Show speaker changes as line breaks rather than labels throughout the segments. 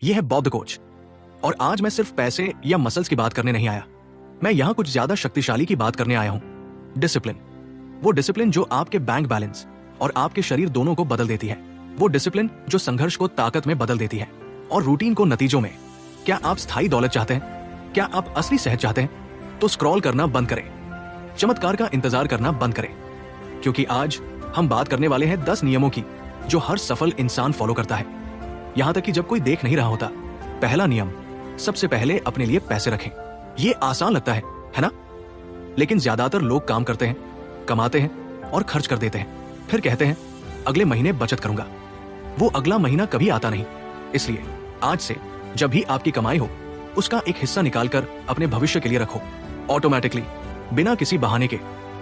यह है Bob the coach. और आज मैं सिर्फ पैसे या मसल्स की बात करने नहीं आया, मैं यहां कुछ ज्यादा शक्तिशाली की बात करने आया हूं। डिसिप्लिन। वो डिसिप्लिन जो आपके बैंक बैलेंस और आपके शरीर दोनों को बदल देती है। वो डिसिप्लिन जो संघर्ष को ताकत में बदल देती है और रूटीन को नतीजों में। क्या आप स्थायी दौलत चाहते हैं? क्या आप असली सेहत चाहते हैं? तो स्क्रॉल करना बंद करें, चमत्कार का इंतजार करना बंद करें, क्योंकि आज हम बात करने वाले हैं 10 नियमों की जो हर सफल इंसान फॉलो करता है, यहां तक कि जब कोई देख नहीं रहा होता। पहला नियम, सबसे पहले अपने लिए पैसे रखें। ये आसान लगता है ना? लेकिन ज्यादातर लोग काम करते हैं, कमाते हैं और खर्च कर देते हैं, फिर कहते हैं अगले महीने बचत करूंगा। वो अगला महीना कभी आता नहीं। इसलिए आज से जब भी आपकी कमाई हो, उसका एक हिस्सा निकालकर अपने भविष्य के लिए रखो, ऑटोमेटिकली, बिना किसी बहाने के।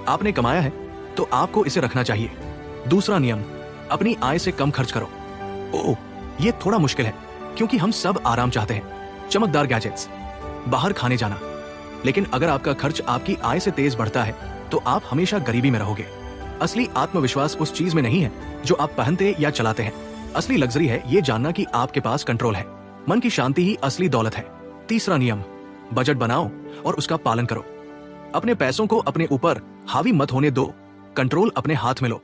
आपने कमाया है तो आपको इसे रखना चाहिए। दूसरा नियम, अपनी आय से कम खर्च करो। ओह, ये थोड़ा मुश्किल है क्योंकि हम सब आराम चाहते हैं, चमकदार गैजेट्स, बाहर खाने जाना। लेकिन अगर आपका खर्च आपकी आय से तेज बढ़ता है तो आप हमेशा गरीबी में रहोगे। असली आत्मविश्वास उस चीज में नहीं है जो आप पहनते या चलाते हैं। असली लग्जरी है ये जानना कि आपके पास कंट्रोल है। मन की शांति ही असली दौलत है। तीसरा नियम, बजट बनाओ और उसका पालन करो। अपने पैसों को अपने ऊपर हावी मत होने दो, कंट्रोल अपने हाथ में लो।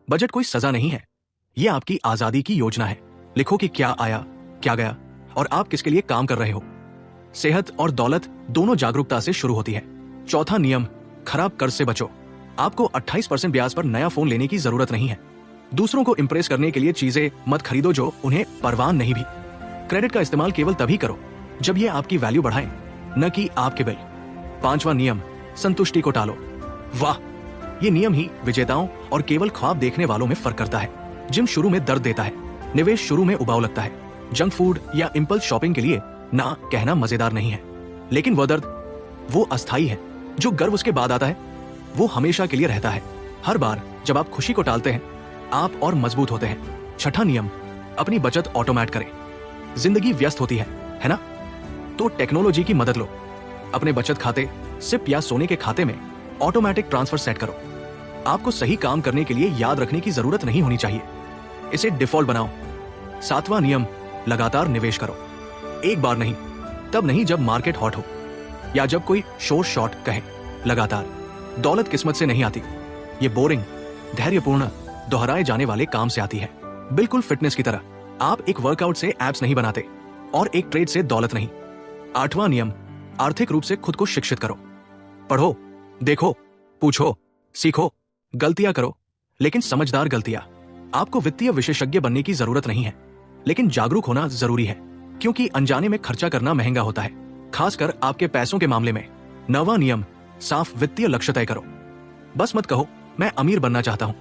बजट कोई सजा नहीं है, ये आपकी आजादी की योजना है। लिखो कि क्या आया, क्या गया और आप किसके लिए काम कर रहे हो। सेहत और दौलत दोनों जागरूकता से शुरू होती है। चौथा नियम, खराब कर्ज से बचो। आपको 28% ब्याज पर नया फोन लेने की जरूरत नहीं है। दूसरों को इंप्रेस करने के लिए चीजें मत खरीदो जो उन्हें परवाह नहीं भी। क्रेडिट का इस्तेमाल केवल तभी करो जब ये आपकी वैल्यू बढ़ाए, न कि आपके बिल। पांचवा नियम, संतुष्टि को टालो। वाह, ये नियम ही विजेताओं और केवल ख्वाब देखने वालों में फर्क करता है। जिम शुरू में दर्द देता है, निवेश शुरू में उबाऊ लगता है, जंक फूड या इंपल्स शॉपिंग के लिए ना कहना मजेदार नहीं है, लेकिन वह दर्द, वो अस्थाई है। जो गर्व उसके बाद आता है वो हमेशा के लिए रहता है। हर बार जब आप खुशी को टालते हैं, आप और मजबूत होते हैं। छठा नियम, अपनी बचत ऑटोमेट करें। जिंदगी व्यस्त होती है ना? तो टेक्नोलॉजी की मदद लो। अपने बचत खाते, सिप या सोने के खाते में ऑटोमेटिक ट्रांसफर सेट करो। आपको सही काम करने के लिए याद रखने की जरूरत नहीं होनी चाहिए, इसे डिफॉल्ट बनाओ। सातवां नियम, लगातार निवेश करो। एक बार नहीं, तब नहीं जब मार्केट हॉट हो या जब कोई शोर शॉट कहे। लगातार। दौलत किस्मत से नहीं आती, ये बोरिंग, धैर्यपूर्ण, दोहराए जाने वाले काम से आती है। बिल्कुल फिटनेस की तरह, आप एक वर्कआउट से एब्स नहीं बनाते और एक ट्रेड से दौलत नहीं। आठवां नियम, आर्थिक रूप से खुद को शिक्षित करो। पढ़ो, देखो, पूछो, सीखो, गलतियां करो, लेकिन समझदार गलतियां। आपको वित्तीय विशेषज्ञ बनने की जरूरत नहीं है, लेकिन जागरूक होना जरूरी है, क्योंकि अनजाने में खर्चा करना महंगा होता है, खासकर आपके पैसों के मामले में। नौवां नियम, साफ वित्तीय लक्ष्य तय करो। बस मत कहो मैं अमीर बनना चाहता हूं,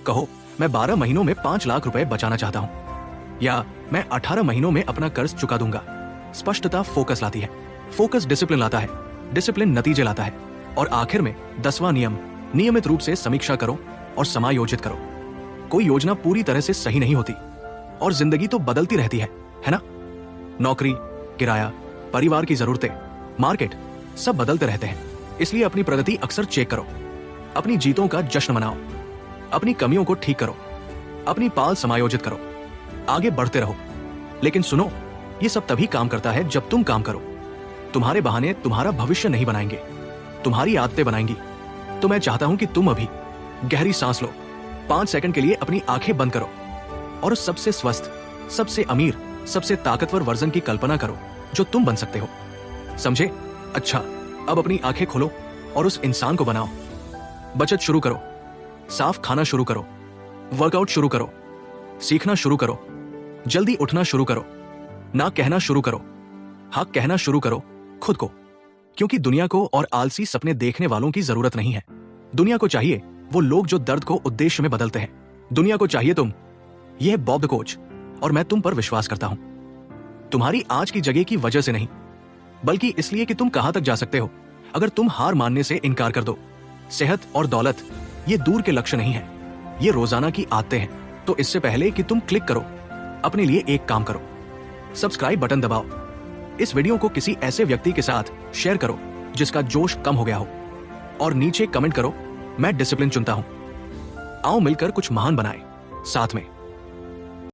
कहो मैं 12 महीनों में 5 लाख रुपए बचाना चाहता हूं, या मैं 18 महीनों में अपना कर्ज चुका दूंगा। स्पष्टता फोकस लाती है, फोकस डिसिप्लिन लाता है, डिसिप्लिन नतीजे लाता है। और आखिर में 10वां नियम, नियमित रूप से समीक्षा करो और समायोजित करो। कोई योजना पूरी तरह से सही नहीं होती और जिंदगी तो बदलती रहती है ना? नौकरी, किराया, परिवार की जरूरतें, मार्केट, सब बदलते रहते हैं। इसलिए अपनी प्रगति अक्सर चेक करो, अपनी जीतों का जश्न मनाओ, अपनी कमियों को ठीक करो, अपनी पाल समायोजित करो, आगे बढ़ते रहो। लेकिन सुनो, ये सब तभी काम करता है जब तुम काम करो। तुम्हारे बहाने तुम्हारा भविष्य नहीं बनाएंगे, तुम्हारी आदतें बनाएंगी। तो मैं चाहता हूं कि तुम अभी गहरी सांस लो, 5 सेकंड के लिए अपनी आंखें बंद करो और उस सबसे स्वस्थ, सबसे अमीर, सबसे ताकतवर वर्जन की कल्पना करो जो तुम बन सकते हो। समझे? अच्छा, अब अपनी आंखें खोलो और उस इंसान को बनाओ। बचत शुरू करो, साफ खाना शुरू करो, वर्कआउट शुरू करो, सीखना शुरू करो, जल्दी उठना शुरू करो, ना कहना शुरू करो, हाँ कहना शुरू करो खुद को। क्योंकि दुनिया को और आलसी सपने देखने वालों की जरूरत नहीं है। दुनिया को चाहिए वो लोग जो दर्द को उद्देश्य में बदलते हैं। दुनिया को चाहिए तुम। यह है बॉब द कोच और मैं तुम पर विश्वास करता हूं। तुम्हारी आज की जगह की वजह से नहीं, बल्कि इसलिए कि तुम कहां तक जा सकते हो अगर तुम हार मानने से इनकार कर दो। सेहत और दौलत ये दूर के लक्ष्य नहीं है, ये रोजाना की आदतें हैं। तो इससे पहले कि तुम क्लिक करो, अपने लिए एक काम करो, सब्सक्राइब बटन दबाओ। इस वीडियो को किसी ऐसे व्यक्ति के साथ शेयर करो जिसका जोश कम हो गया हो, और नीचे कमेंट करो, मैं डिसिप्लिन चुनता हूं। आओ मिलकर कुछ महान बनाएं साथ में।